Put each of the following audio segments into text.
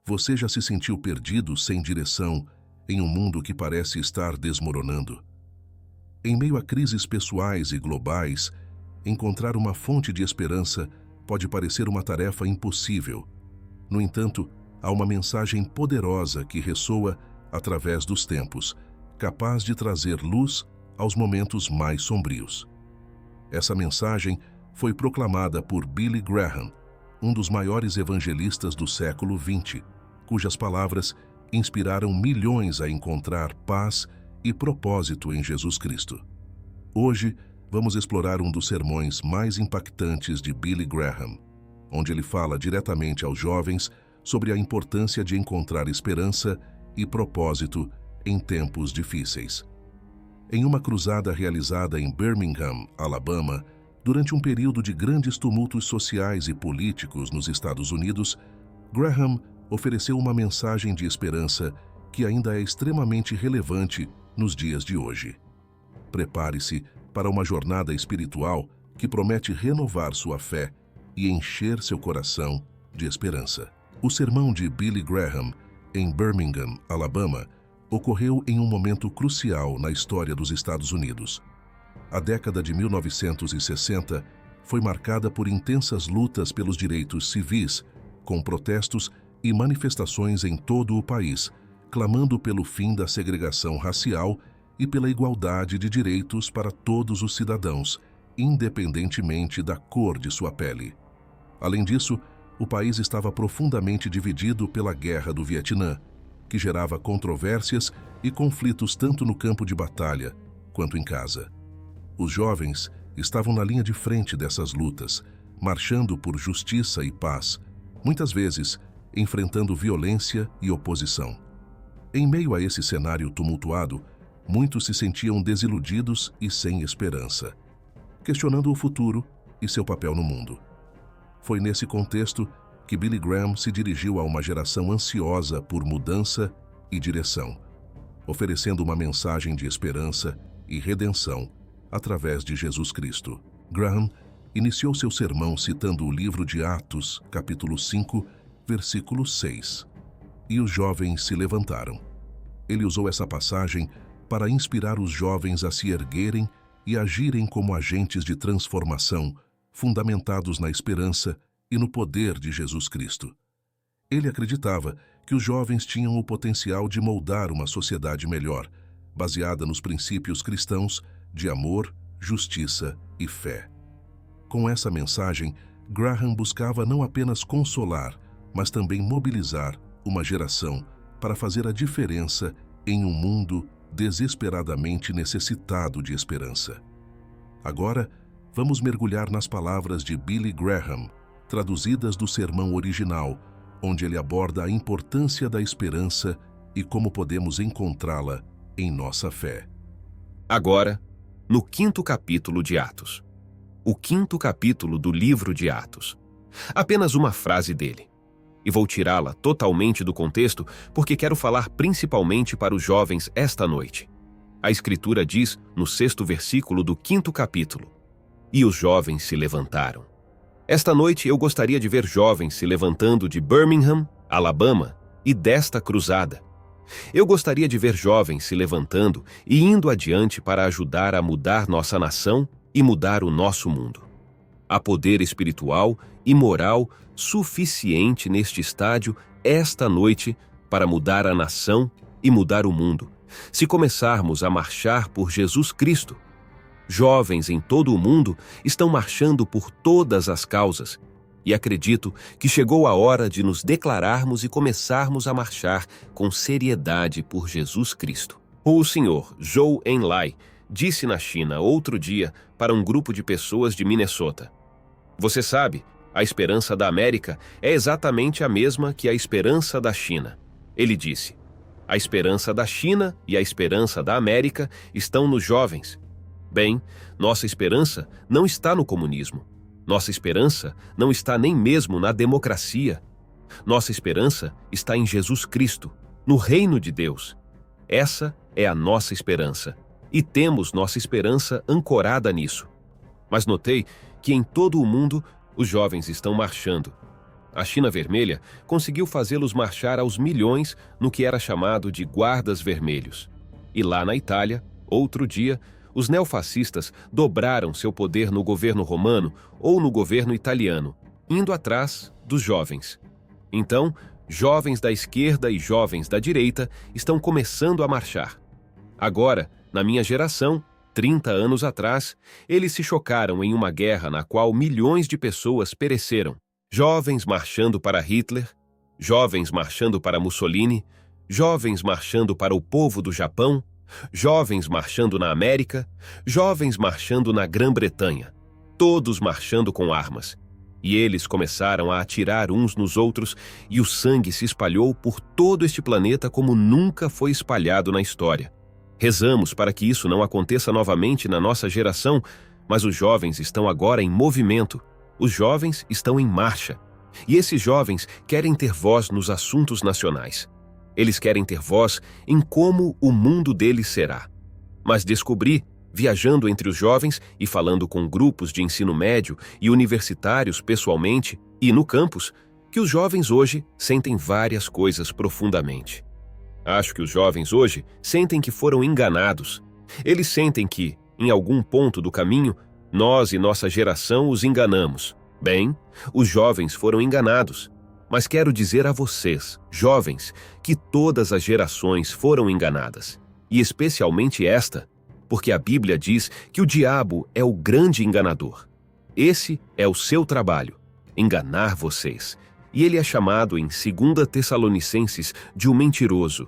Você já se sentiu perdido, sem direção, em um mundo que parece estar desmoronando? Em meio a crises pessoais e globais, encontrar uma fonte de esperança pode parecer uma tarefa impossível. No entanto, há uma mensagem poderosa que ressoa através dos tempos, capaz de trazer luz aos momentos mais sombrios. Essa mensagem foi proclamada por Billy Graham, um dos maiores evangelistas do século XX, cujas palavras inspiraram milhões a encontrar paz e propósito em Jesus Cristo. Hoje, vamos explorar um dos sermões mais impactantes de Billy Graham, onde ele fala diretamente aos jovens sobre a importância de encontrar esperança e propósito em tempos difíceis. Em uma cruzada realizada em Birmingham, Alabama, durante um período de grandes tumultos sociais e políticos nos Estados Unidos, Graham ofereceu uma mensagem de esperança que ainda é extremamente relevante nos dias de hoje. Prepare-se para uma jornada espiritual que promete renovar sua fé e encher seu coração de esperança. O sermão de Billy Graham, em Birmingham, Alabama, ocorreu em um momento crucial na história dos Estados Unidos. A década de 1960 foi marcada por intensas lutas pelos direitos civis, com protestos e manifestações em todo o país, clamando pelo fim da segregação racial e pela igualdade de direitos para todos os cidadãos, independentemente da cor de sua pele. Além disso, o país estava profundamente dividido pela Guerra do Vietnã, que gerava controvérsias e conflitos tanto no campo de batalha quanto em casa. Os jovens estavam na linha de frente dessas lutas, marchando por justiça e paz, muitas vezes enfrentando violência e oposição. Em meio a esse cenário tumultuado, muitos se sentiam desiludidos e sem esperança, questionando o futuro e seu papel no mundo. Foi nesse contexto que Billy Graham se dirigiu a uma geração ansiosa por mudança e direção, oferecendo uma mensagem de esperança e redenção através de Jesus Cristo. Graham iniciou seu sermão citando o livro de Atos, capítulo 5, versículo 6. E os jovens se levantaram. Ele usou essa passagem para inspirar os jovens a se erguerem e agirem como agentes de transformação, fundamentados na esperança e no poder de Jesus Cristo. Ele acreditava que os jovens tinham o potencial de moldar uma sociedade melhor, baseada nos princípios cristãos de amor, justiça e fé. Com essa mensagem, Graham buscava não apenas consolar, mas também mobilizar uma geração para fazer a diferença em um mundo desesperadamente necessitado de esperança. Agora, vamos mergulhar nas palavras de Billy Graham, traduzidas do sermão original, onde ele aborda a importância da esperança e como podemos encontrá-la em nossa fé. Agora, no 5º capítulo de Atos. O 5º capítulo do livro de Atos. Apenas uma frase dele. E vou tirá-la totalmente do contexto porque quero falar principalmente para os jovens esta noite. A Escritura diz, no 6º versículo do 5º capítulo: "E os jovens se levantaram." Esta noite eu gostaria de ver jovens se levantando de Birmingham, Alabama, e desta cruzada. Eu gostaria de ver jovens se levantando e indo adiante para ajudar a mudar nossa nação e mudar o nosso mundo. Há poder espiritual e moral suficiente neste estádio esta noite para mudar a nação e mudar o mundo, se começarmos a marchar por Jesus Cristo. Jovens em todo o mundo estão marchando por todas as causas, e acredito que chegou a hora de nos declararmos e começarmos a marchar com seriedade por Jesus Cristo. O senhor Zhou Enlai disse na China outro dia para um grupo de pessoas de Minnesota: "Você sabe, a esperança da América é exatamente a mesma que a esperança da China." Ele disse: "A esperança da China e a esperança da América estão nos jovens." Bem, nossa esperança não está no comunismo. Nossa esperança não está nem mesmo na democracia. Nossa esperança está em Jesus Cristo, no reino de Deus. Essa é a nossa esperança, e temos nossa esperança ancorada nisso. Mas notei que em todo o mundo os jovens estão marchando. A China Vermelha conseguiu fazê-los marchar aos milhões no que era chamado de guardas vermelhos. E lá na Itália, outro dia, os neofascistas dobraram seu poder no governo romano ou no governo italiano, indo atrás dos jovens. Então, jovens da esquerda e jovens da direita estão começando a marchar. Agora, na minha geração, 30 anos atrás, eles se chocaram em uma guerra na qual milhões de pessoas pereceram. Jovens marchando para Hitler, jovens marchando para Mussolini, jovens marchando para o povo do Japão, jovens marchando na América, jovens marchando na Grã-Bretanha, todos marchando com armas. E eles começaram a atirar uns nos outros e o sangue se espalhou por todo este planeta como nunca foi espalhado na história. Rezamos para que isso não aconteça novamente na nossa geração, mas os jovens estão agora em movimento. Os jovens estão em marcha. E esses jovens querem ter voz nos assuntos nacionais. Eles querem ter voz em como o mundo deles será. Mas descobri, viajando entre os jovens e falando com grupos de ensino médio e universitários pessoalmente e no campus, que os jovens hoje sentem várias coisas profundamente. Acho que os jovens hoje sentem que foram enganados. Eles sentem que, em algum ponto do caminho, nós e nossa geração os enganamos. Bem, os jovens foram enganados. Mas quero dizer a vocês, jovens, que todas as gerações foram enganadas. E especialmente esta, porque a Bíblia diz que o diabo é o grande enganador. Esse é o seu trabalho, enganar vocês. E ele é chamado em 2 Tessalonicenses de um mentiroso.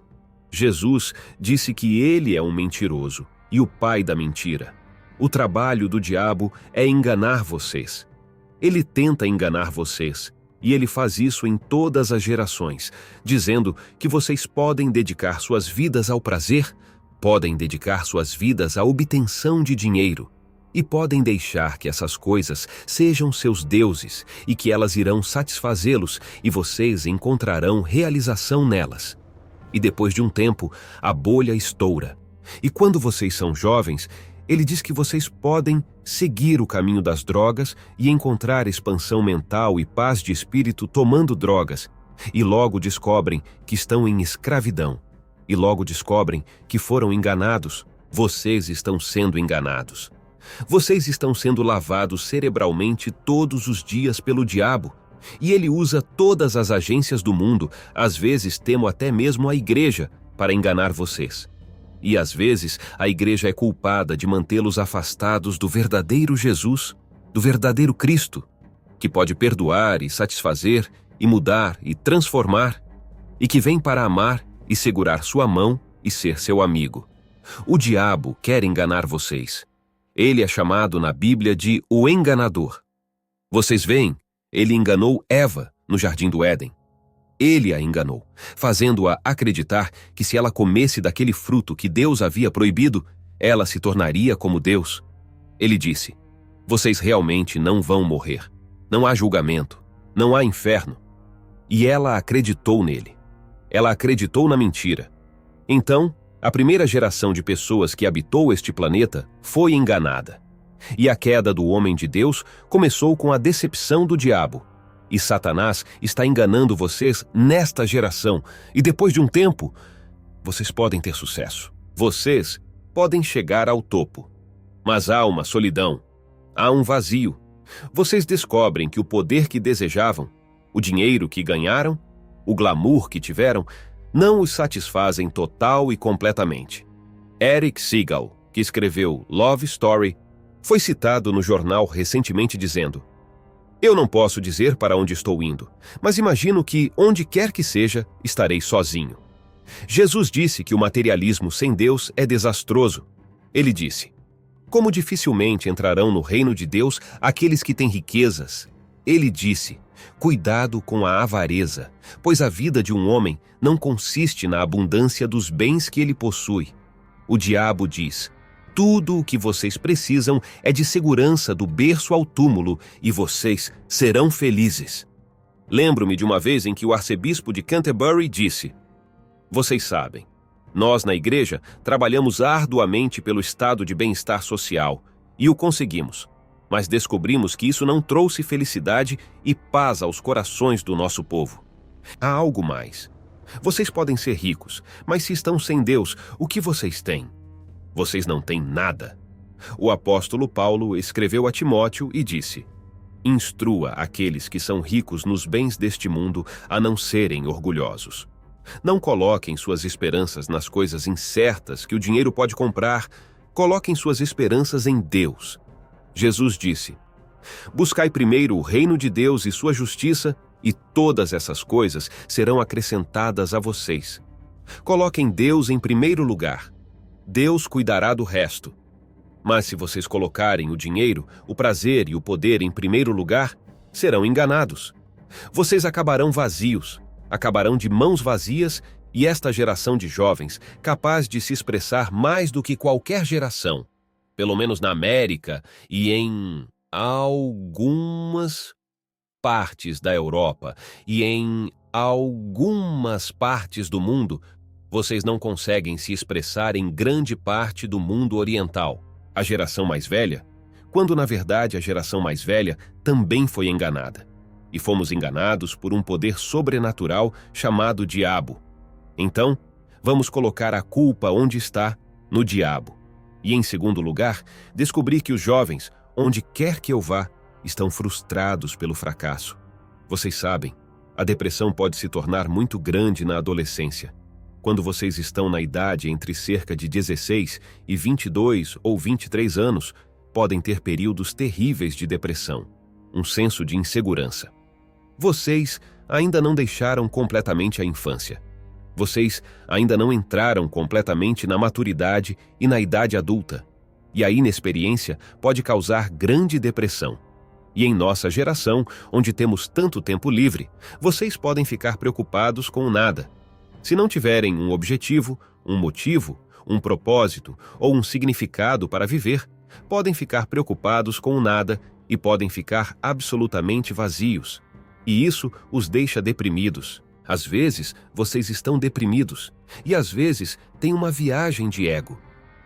Jesus disse que ele é um mentiroso e o pai da mentira. O trabalho do diabo é enganar vocês. Ele tenta enganar vocês, e ele faz isso em todas as gerações, dizendo que vocês podem dedicar suas vidas ao prazer, podem dedicar suas vidas à obtenção de dinheiro, e podem deixar que essas coisas sejam seus deuses e que elas irão satisfazê-los e vocês encontrarão realização nelas. E depois de um tempo, a bolha estoura. E quando vocês são jovens, ele diz que vocês podem seguir o caminho das drogas e encontrar expansão mental e paz de espírito tomando drogas, e logo descobrem que estão em escravidão, e logo descobrem que foram enganados. Vocês estão sendo enganados. Vocês estão sendo lavados cerebralmente todos os dias pelo diabo, e ele usa todas as agências do mundo, às vezes temo até mesmo a igreja, para enganar vocês. E às vezes a igreja é culpada de mantê-los afastados do verdadeiro Jesus, do verdadeiro Cristo, que pode perdoar e satisfazer e mudar e transformar, e que vem para amar e segurar sua mão e ser seu amigo. O diabo quer enganar vocês. Ele é chamado na Bíblia de o enganador. Vocês veem, ele enganou Eva no Jardim do Éden. Ele a enganou, fazendo-a acreditar que se ela comesse daquele fruto que Deus havia proibido, ela se tornaria como Deus. Ele disse: vocês realmente não vão morrer. Não há julgamento, não há inferno. E ela acreditou nele. Ela acreditou na mentira. Então, a primeira geração de pessoas que habitou este planeta foi enganada. E a queda do homem de Deus começou com a decepção do diabo. E Satanás está enganando vocês nesta geração. E depois de um tempo, vocês podem ter sucesso. Vocês podem chegar ao topo. Mas há uma solidão. Há um vazio. Vocês descobrem que o poder que desejavam, o dinheiro que ganharam, o glamour que tiveram, não os satisfazem total e completamente. Eric Segal, que escreveu Love Story, foi citado no jornal recentemente dizendo: eu não posso dizer para onde estou indo, mas imagino que, onde quer que seja, estarei sozinho. Jesus disse que o materialismo sem Deus é desastroso. Ele disse: como dificilmente entrarão no reino de Deus aqueles que têm riquezas. Ele disse: cuidado com a avareza, pois a vida de um homem não consiste na abundância dos bens que ele possui. O diabo diz: tudo o que vocês precisam é de segurança do berço ao túmulo e vocês serão felizes. Lembro-me de uma vez em que o arcebispo de Canterbury disse: vocês sabem, nós na igreja trabalhamos arduamente pelo estado de bem-estar social e o conseguimos. Mas descobrimos que isso não trouxe felicidade e paz aos corações do nosso povo. Há algo mais. Vocês podem ser ricos, mas se estão sem Deus, o que vocês têm? Vocês não têm nada. O apóstolo Paulo escreveu a Timóteo e disse: instrua aqueles que são ricos nos bens deste mundo a não serem orgulhosos. Não coloquem suas esperanças nas coisas incertas que o dinheiro pode comprar. Coloquem suas esperanças em Deus. Jesus disse: buscai primeiro o reino de Deus e sua justiça, e todas essas coisas serão acrescentadas a vocês. Coloquem Deus em primeiro lugar. Deus cuidará do resto. Mas se vocês colocarem o dinheiro, o prazer e o poder em primeiro lugar, serão enganados. Vocês acabarão vazios, acabarão de mãos vazias, e esta geração de jovens, capaz de se expressar mais do que qualquer geração, pelo menos na América e em algumas partes da Europa e em algumas partes do mundo, vocês não conseguem se expressar em grande parte do mundo oriental. A geração mais velha, quando na verdade a geração mais velha também foi enganada. E fomos enganados por um poder sobrenatural chamado diabo. Então, vamos colocar a culpa onde está, no diabo. E em segundo lugar, descobri que os jovens, onde quer que eu vá, estão frustrados pelo fracasso. Vocês sabem, a depressão pode se tornar muito grande na adolescência. Quando vocês estão na idade entre cerca de 16 e 22 ou 23 anos, podem ter períodos terríveis de depressão, um senso de insegurança. Vocês ainda não deixaram completamente a infância. Vocês ainda não entraram completamente na maturidade e na idade adulta. E a inexperiência pode causar grande depressão. E em nossa geração, onde temos tanto tempo livre, vocês podem ficar preocupados com nada. Se não tiverem um objetivo, um motivo, um propósito ou um significado para viver, podem ficar preocupados com nada e podem ficar absolutamente vazios. E isso os deixa deprimidos. Às vezes, vocês estão deprimidos e às vezes têm uma viagem de ego.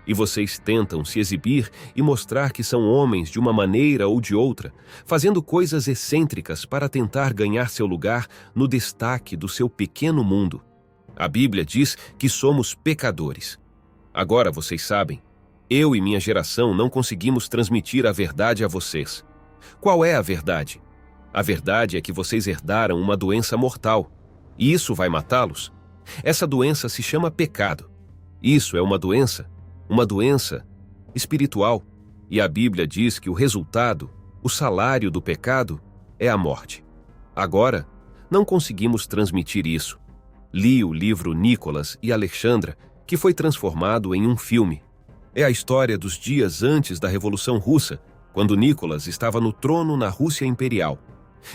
E vocês tentam se exibir e mostrar que são homens de uma maneira ou de outra, fazendo coisas excêntricas para tentar ganhar seu lugar no destaque do seu pequeno mundo. A Bíblia diz que somos pecadores. Agora vocês sabem, eu e minha geração não conseguimos transmitir a verdade a vocês. Qual é a verdade? A verdade é que vocês herdaram uma doença mortal. E isso vai matá-los? Essa doença se chama pecado. Isso é uma doença espiritual. E a Bíblia diz que o resultado, o salário do pecado, é a morte. Agora, não conseguimos transmitir isso. Li o livro Nicholas e Alexandra, que foi transformado em um filme. É a história dos dias antes da Revolução Russa, quando Nicholas estava no trono na Rússia Imperial.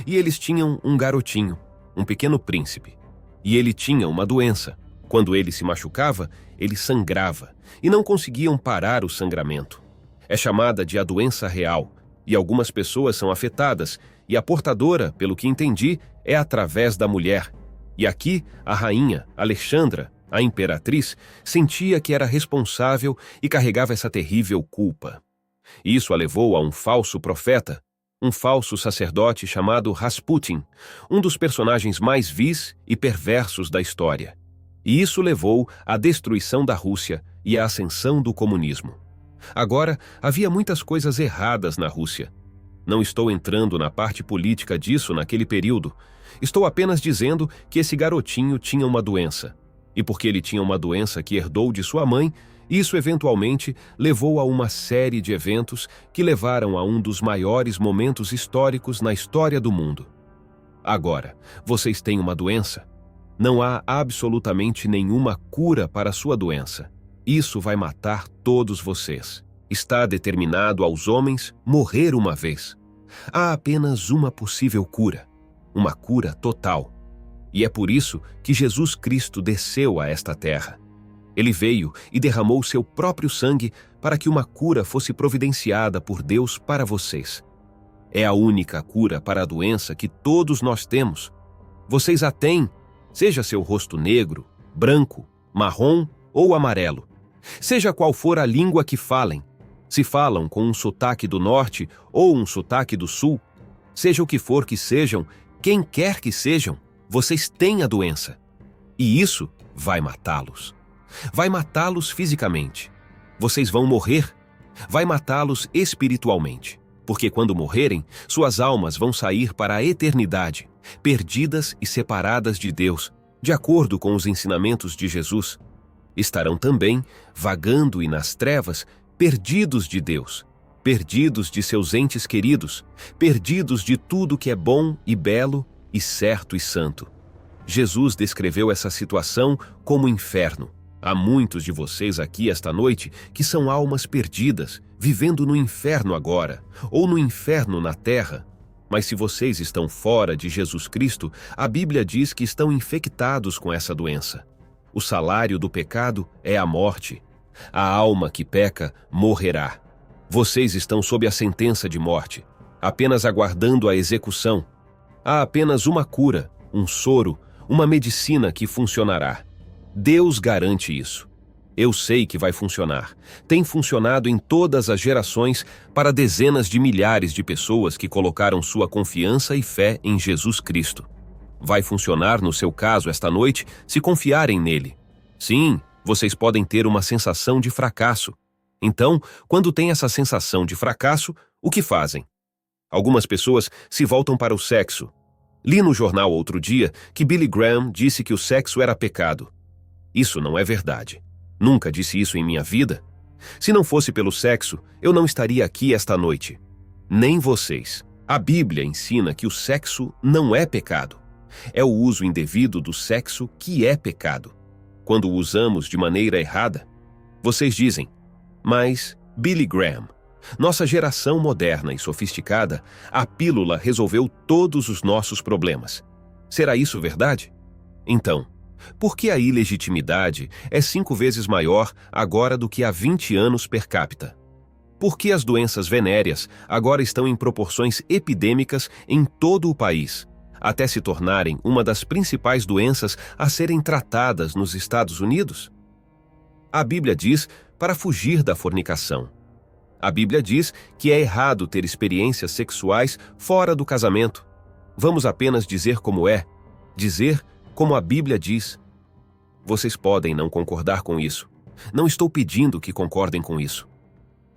E eles tinham um garotinho, um pequeno príncipe. E ele tinha uma doença. Quando ele se machucava, ele sangrava, e não conseguiam parar o sangramento. É chamada de a doença real, e algumas pessoas são afetadas, e a portadora, pelo que entendi, é através da mulher. E aqui, a rainha, Alexandra, a imperatriz, sentia que era responsável e carregava essa terrível culpa. Isso a levou a um falso profeta, um falso sacerdote chamado Rasputin, um dos personagens mais vis e perversos da história. E isso levou à destruição da Rússia e à ascensão do comunismo. Agora, havia muitas coisas erradas na Rússia. Não estou entrando na parte política disso naquele período. Estou apenas dizendo que esse garotinho tinha uma doença. E porque ele tinha uma doença que herdou de sua mãe, isso eventualmente levou a uma série de eventos que levaram a um dos maiores momentos históricos na história do mundo. Agora, vocês têm uma doença? Não há absolutamente nenhuma cura para a sua doença. Isso vai matar todos vocês. Está determinado aos homens morrer uma vez. Há apenas uma possível cura, uma cura total. E é por isso que Jesus Cristo desceu a esta terra. Ele veio e derramou seu próprio sangue para que uma cura fosse providenciada por Deus para vocês. É a única cura para a doença que todos nós temos. Vocês a têm, seja seu rosto negro, branco, marrom ou amarelo. Seja qual for a língua que falem, Se falam com um sotaque do norte ou um sotaque do sul, seja o que for que sejam, quem quer que sejam, vocês têm a doença. E isso vai matá-los. Vai matá-los fisicamente. Vocês vão morrer. Vai matá-los espiritualmente. Porque quando morrerem, suas almas vão sair para a eternidade, perdidas e separadas de Deus, de acordo com os ensinamentos de Jesus. Estarão também vagando e nas trevas, perdidos de Deus, perdidos de seus entes queridos, perdidos de tudo que é bom e belo e certo e santo. Jesus descreveu essa situação como inferno. Há muitos de vocês aqui esta noite que são almas perdidas, vivendo no inferno agora, ou no inferno na terra. Mas se vocês estão fora de Jesus Cristo, a Bíblia diz que estão infectados com essa doença. O salário do pecado é a morte. A alma que peca morrerá. Vocês estão sob a sentença de morte, apenas aguardando a execução. Há apenas uma cura, um soro, uma medicina que funcionará. Deus garante isso. Eu sei que vai funcionar. Tem funcionado em todas as gerações para dezenas de milhares de pessoas que colocaram sua confiança e fé em Jesus Cristo. Vai funcionar no seu caso esta noite se confiarem nele. Sim, vocês podem ter uma sensação de fracasso. Então, quando tem essa sensação de fracasso, o que fazem? Algumas pessoas se voltam para o sexo. Li no jornal outro dia que Billy Graham disse que o sexo era pecado. Isso não é verdade. Nunca disse isso em minha vida. Se não fosse pelo sexo, eu não estaria aqui esta noite. Nem vocês. A Bíblia ensina que o sexo não é pecado. É o uso indevido do sexo que é pecado. Quando o usamos de maneira errada, vocês dizem, mas Billy Graham, nossa geração moderna e sofisticada, a pílula resolveu todos os nossos problemas. Será isso verdade? Então, por que a ilegitimidade é 5 vezes maior agora do que há 20 anos per capita? Por que as doenças venéreas agora estão em proporções epidêmicas em todo o país, até se tornarem uma das principais doenças a serem tratadas nos Estados Unidos? A Bíblia diz para fugir da fornicação. A Bíblia diz que é errado ter experiências sexuais fora do casamento. Vamos apenas dizer como é, dizer como a Bíblia diz. Vocês podem não concordar com isso. Não estou pedindo que concordem com isso.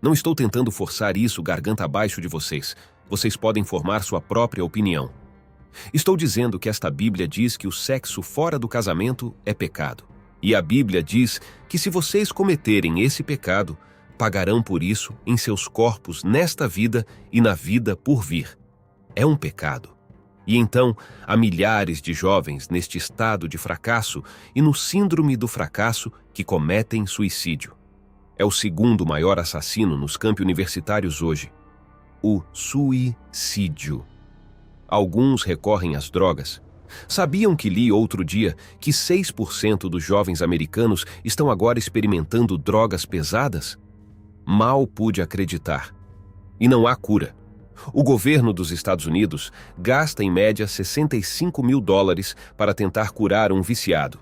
Não estou tentando forçar isso garganta abaixo de vocês. Vocês podem formar sua própria opinião. Estou dizendo que esta Bíblia diz que o sexo fora do casamento é pecado. E a Bíblia diz que se vocês cometerem esse pecado, pagarão por isso em seus corpos nesta vida e na vida por vir. É um pecado. E então, há milhares de jovens neste estado de fracasso e no síndrome do fracasso que cometem suicídio. É o segundo maior assassino nos campi universitários hoje. O suicídio. Alguns recorrem às drogas. Sabiam que li outro dia que 6% dos jovens americanos estão agora experimentando drogas pesadas? Mal pude acreditar. E não há cura. O governo dos Estados Unidos gasta em média $65 mil para tentar curar um viciado.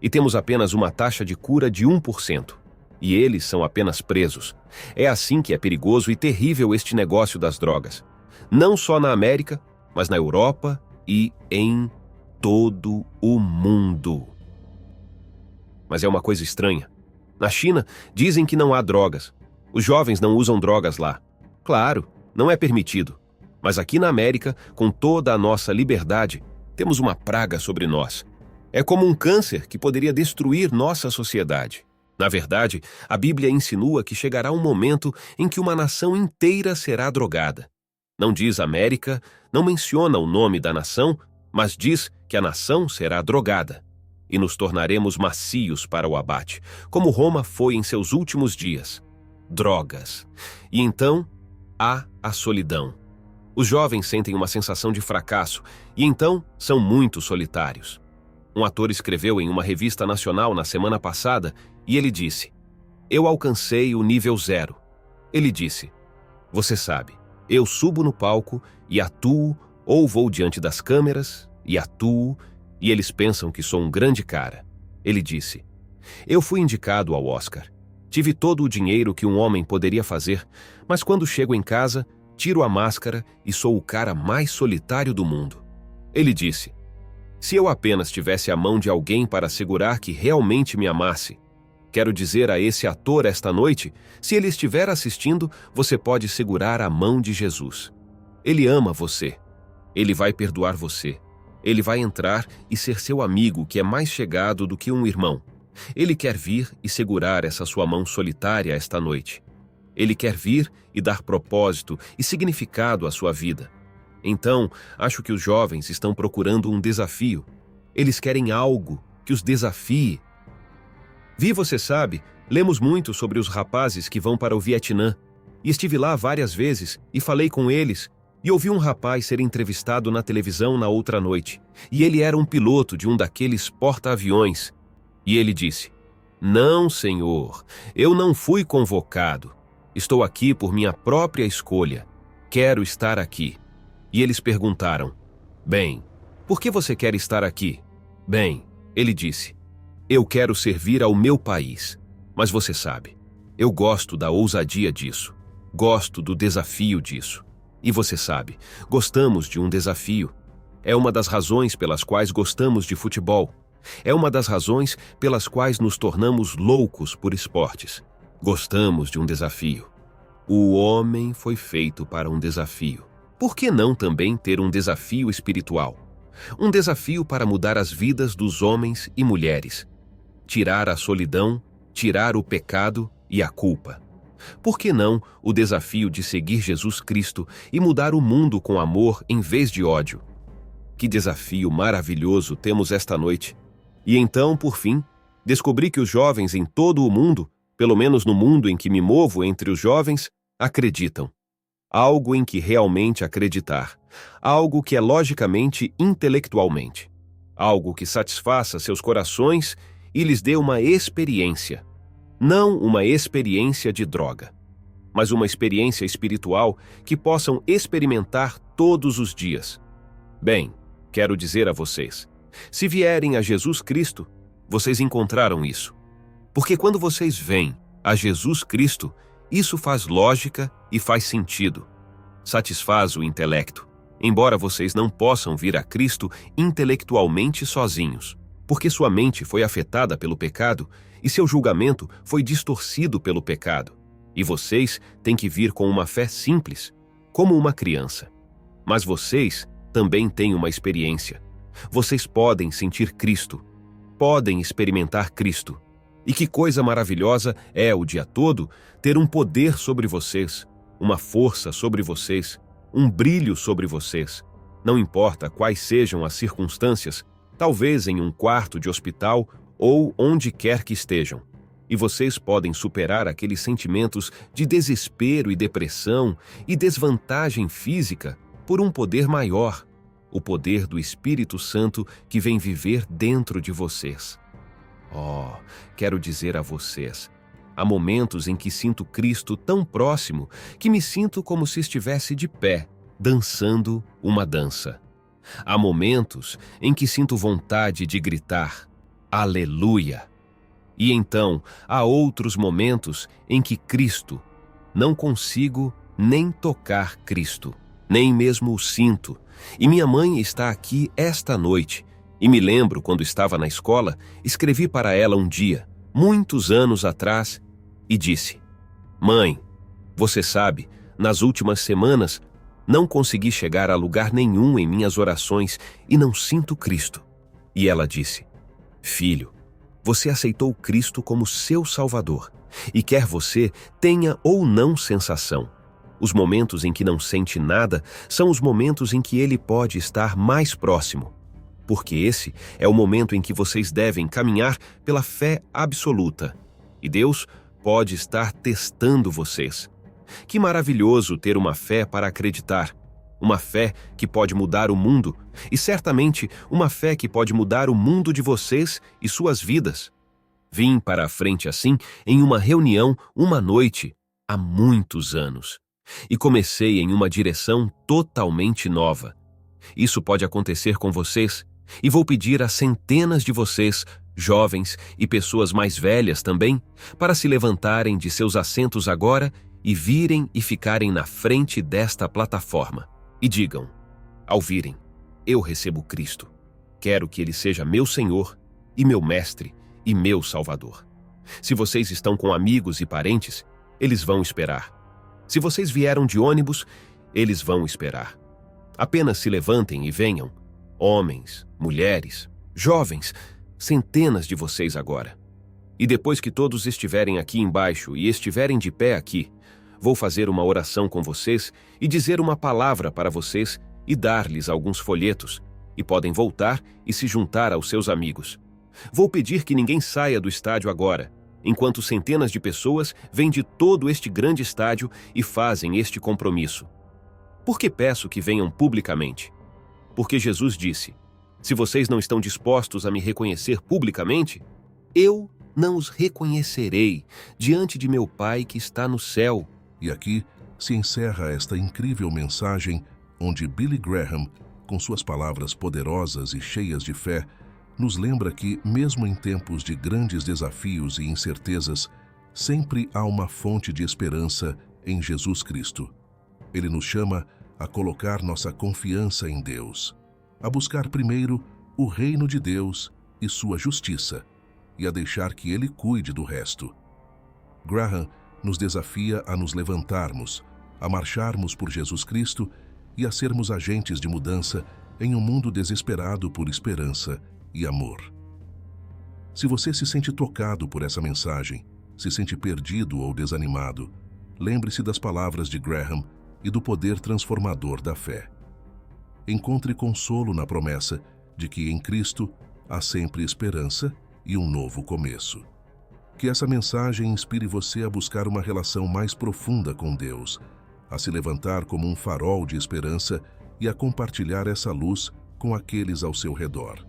E temos apenas uma taxa de cura de 1%. E eles são apenas presos. É assim que é perigoso e terrível este negócio das drogas. Não só na América, mas na Europa e em todo o mundo. Mas é uma coisa estranha. Na China, dizem que não há drogas. Os jovens não usam drogas lá. Claro, não é permitido. Mas aqui na América, com toda a nossa liberdade, temos uma praga sobre nós. É como um câncer que poderia destruir nossa sociedade. Na verdade, a Bíblia insinua que chegará um momento em que uma nação inteira será drogada. Não diz América, não menciona o nome da nação, mas diz que a nação será drogada. E nos tornaremos macios para o abate, como Roma foi em seus últimos dias. Drogas. E então, há a solidão. Os jovens sentem uma sensação de fracasso e então são muito solitários. Um ator escreveu em uma revista nacional na semana passada e ele disse: "Eu alcancei o nível 0. Ele disse: "Você sabe, eu subo no palco e atuo ou vou diante das câmeras e atuo e eles pensam que sou um grande cara." Ele disse: "Eu fui indicado ao Oscar. Tive todo o dinheiro que um homem poderia fazer, mas quando chego em casa, tiro a máscara e sou o cara mais solitário do mundo. Ele disse: se eu apenas tivesse a mão de alguém para assegurar que realmente me amasse. Quero dizer a esse ator esta noite, se ele estiver assistindo, você pode segurar a mão de Jesus. Ele ama você. Ele vai perdoar você. Ele vai entrar e ser seu amigo, que é mais chegado do que um irmão. Ele quer vir e segurar essa sua mão solitária esta noite. Ele quer vir e dar propósito e significado à sua vida. Então, acho que os jovens estão procurando um desafio. Eles querem algo que os desafie. Você sabe, lemos muito sobre os rapazes que vão para o Vietnã. E estive lá várias vezes e falei com eles. E ouvi um rapaz ser entrevistado na televisão na outra noite. E ele era um piloto de um daqueles porta-aviões. E ele disse: não, senhor, eu não fui convocado. Estou aqui por minha própria escolha. Quero estar aqui. E eles perguntaram: bem, por que você quer estar aqui? Bem, ele disse: eu quero servir ao meu país. Mas você sabe, eu gosto da ousadia disso. Gosto do desafio disso. E você sabe, gostamos de um desafio. É uma das razões pelas quais gostamos de futebol. É uma das razões pelas quais nos tornamos loucos por esportes. Gostamos de um desafio. O homem foi feito para um desafio. Por que não também ter um desafio espiritual? Um desafio para mudar as vidas dos homens e mulheres. Tirar a solidão, tirar o pecado e a culpa. Por que não o desafio de seguir Jesus Cristo e mudar o mundo com amor em vez de ódio? Que desafio maravilhoso temos esta noite. E então, por fim, descobri que os jovens em todo o mundo, pelo menos no mundo em que me movo entre os jovens, acreditam. Algo em que realmente acreditar. Algo que é logicamente intelectualmente. Algo que satisfaça seus corações e lhes dê uma experiência. Não uma experiência de droga, mas uma experiência espiritual que possam experimentar todos os dias. Bem, quero dizer a vocês, se vierem a Jesus Cristo, vocês encontraram isso. Porque quando vocês vêm a Jesus Cristo, isso faz lógica e faz sentido. Satisfaz o intelecto, embora vocês não possam vir a Cristo intelectualmente sozinhos, porque sua mente foi afetada pelo pecado e seu julgamento foi distorcido pelo pecado. E vocês têm que vir com uma fé simples, como uma criança. Mas vocês também têm uma experiência. Vocês podem sentir Cristo, podem experimentar Cristo. E que coisa maravilhosa é o dia todo ter um poder sobre vocês, uma força sobre vocês, um brilho sobre vocês. Não importa quais sejam as circunstâncias, talvez em um quarto de hospital ou onde quer que estejam. E vocês podem superar aqueles sentimentos de desespero e depressão e desvantagem física por um poder maior, o poder do Espírito Santo que vem viver dentro de vocês. Oh, quero dizer a vocês, há momentos em que sinto Cristo tão próximo que me sinto como se estivesse de pé, dançando uma dança. Há momentos em que sinto vontade de gritar: Aleluia! E então, há outros momentos em que Cristo, não consigo nem tocar Cristo, nem mesmo o sinto. E minha mãe está aqui esta noite. E me lembro, quando estava na escola, escrevi para ela um dia, muitos anos atrás, e disse: Mãe, você sabe, nas últimas semanas, não consegui chegar a lugar nenhum em minhas orações e não sinto Cristo. E ela disse: Filho, você aceitou Cristo como seu Salvador, e quer você tenha ou não sensação. Os momentos em que não sente nada são os momentos em que Ele pode estar mais próximo. Porque esse é o momento em que vocês devem caminhar pela fé absoluta. E Deus pode estar testando vocês. Que maravilhoso ter uma fé para acreditar. Uma fé que pode mudar o mundo, e certamente uma fé que pode mudar o mundo de vocês e suas vidas. Vim para a frente assim em uma reunião uma noite, há muitos anos, e comecei em uma direção totalmente nova. Isso pode acontecer com vocês, e vou pedir a centenas de vocês, jovens e pessoas mais velhas também, para se levantarem de seus assentos agora e virem e ficarem na frente desta plataforma. E digam, ao virem, eu recebo Cristo. Quero que Ele seja meu Senhor e meu Mestre e meu Salvador. Se vocês estão com amigos e parentes, eles vão esperar. Se vocês vieram de ônibus, eles vão esperar. Apenas se levantem e venham, homens, mulheres, jovens, centenas de vocês agora. E depois que todos estiverem aqui embaixo e estiverem de pé aqui, vou fazer uma oração com vocês e dizer uma palavra para vocês e dar-lhes alguns folhetos, e podem voltar e se juntar aos seus amigos. Vou pedir que ninguém saia do estádio agora, enquanto centenas de pessoas vêm de todo este grande estádio e fazem este compromisso. Por que peço que venham publicamente? Porque Jesus disse, se vocês não estão dispostos a me reconhecer publicamente, eu não os reconhecerei diante de meu Pai que está no céu. E aqui se encerra esta incrível mensagem onde Billy Graham, com suas palavras poderosas e cheias de fé, nos lembra que, mesmo em tempos de grandes desafios e incertezas, sempre há uma fonte de esperança em Jesus Cristo. Ele nos chama a colocar nossa confiança em Deus, a buscar primeiro o reino de Deus e sua justiça, e a deixar que Ele cuide do resto. Graham nos desafia a nos levantarmos, a marcharmos por Jesus Cristo e a sermos agentes de mudança em um mundo desesperado por esperança e amor. Se você se sente tocado por essa mensagem, se sente perdido ou desanimado, lembre-se das palavras de Graham e do poder transformador da fé. Encontre consolo na promessa de que em Cristo há sempre esperança e um novo começo. Que essa mensagem inspire você a buscar uma relação mais profunda com Deus, a se levantar como um farol de esperança e a compartilhar essa luz com aqueles ao seu redor.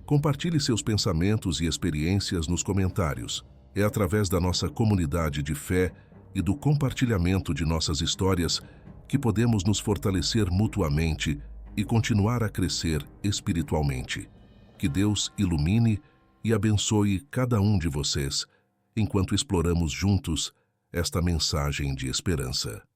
Compartilhe seus pensamentos e experiências nos comentários. É através da nossa comunidade de fé e do compartilhamento de nossas histórias que podemos nos fortalecer mutuamente e continuar a crescer espiritualmente. Que Deus ilumine e abençoe cada um de vocês, enquanto exploramos juntos esta mensagem de esperança.